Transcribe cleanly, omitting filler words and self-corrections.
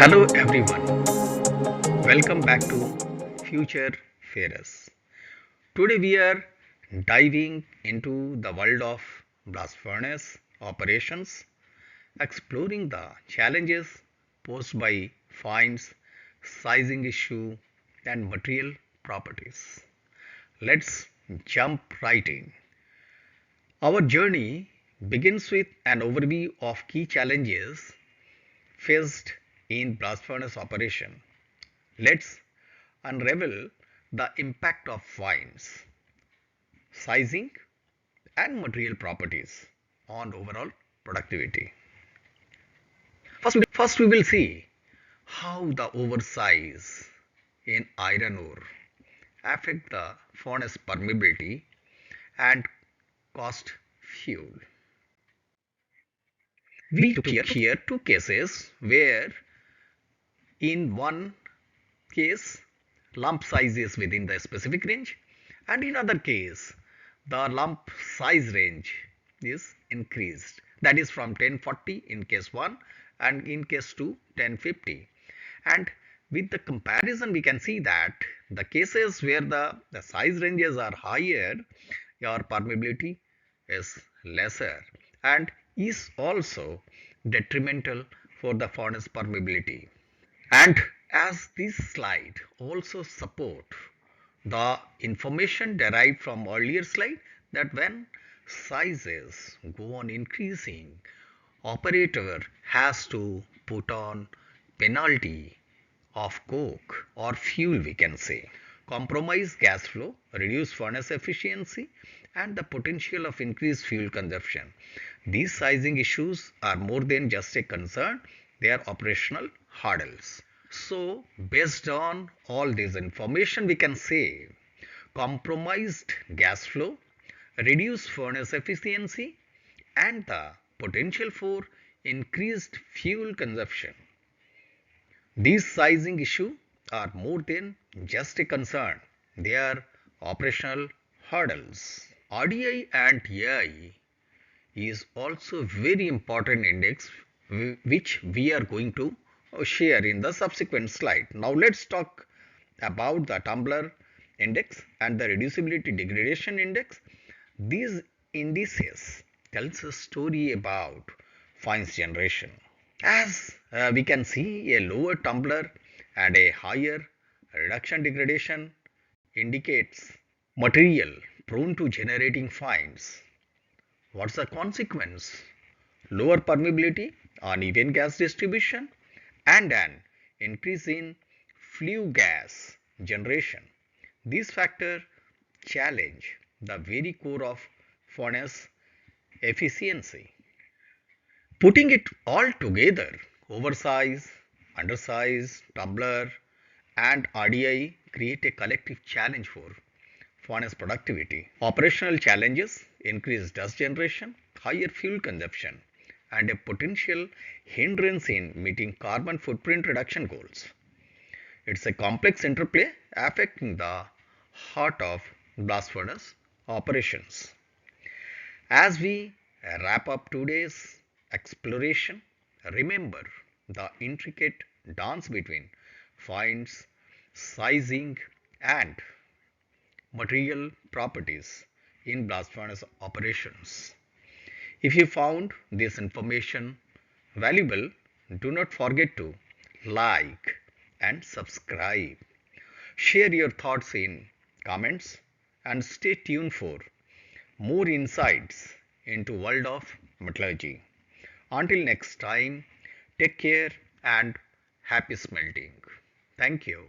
Hello everyone, welcome back to Future Ferrous. Today we are diving into the world of blast furnace operations, exploring the challenges posed by fines, sizing issue and material properties. Let's jump right in. Our journey begins with an overview of key challenges faced in blast furnace operation. Let's unravel the impact of fines, sizing, and material properties on overall productivity. First, we will see how the oversize in iron ore affect the furnace permeability and cost fuel. We took here two cases where in one case lump size is within the specific range, and in other case the lump size range is increased, that is from 1040 in case 1 and in case 2 1050. And with the comparison we can see that the cases where the size ranges are higher, your permeability is lesser and is also detrimental for the furnace permeability. And as this slide also support the information derived from earlier slide, that when sizes go on increasing, operator has to put on penalty of coke or fuel, we can say, compromise gas flow, reduce furnace efficiency and the potential of increased fuel consumption. These sizing issues are more than just a concern, they are operational hurdles. So based on all this information we can say compromised gas flow, reduced furnace efficiency and the potential for increased fuel consumption. These sizing issues are more than just a concern, they are operational hurdles. RDI and AI is also very important index which we are going to share in the subsequent slide. Now let's talk about the Tumbler Index and the Reducibility Degradation Index. These indices tells a story about fines generation. As we can see, a lower tumbler and a higher reduction degradation indicates material prone to generating fines. What's the consequence? Lower permeability, uneven gas distribution and an increase in flue gas generation. These factors challenge the very core of furnace efficiency. Putting it all together, oversize, undersize, tumbler and RDI create a collective challenge for furnace productivity. Operational challenges, increased dust generation, higher fuel consumption and a potential hindrance in meeting carbon footprint reduction goals. It's a complex interplay affecting the heart of blast furnace operations. As we wrap up today's exploration, remember the intricate dance between fines, sizing and material properties in blast furnace operations. If you found this information valuable, do not forget to like and subscribe. Share your thoughts in comments and stay tuned for more insights into world of metallurgy. Until next time, take care and happy smelting. Thank you.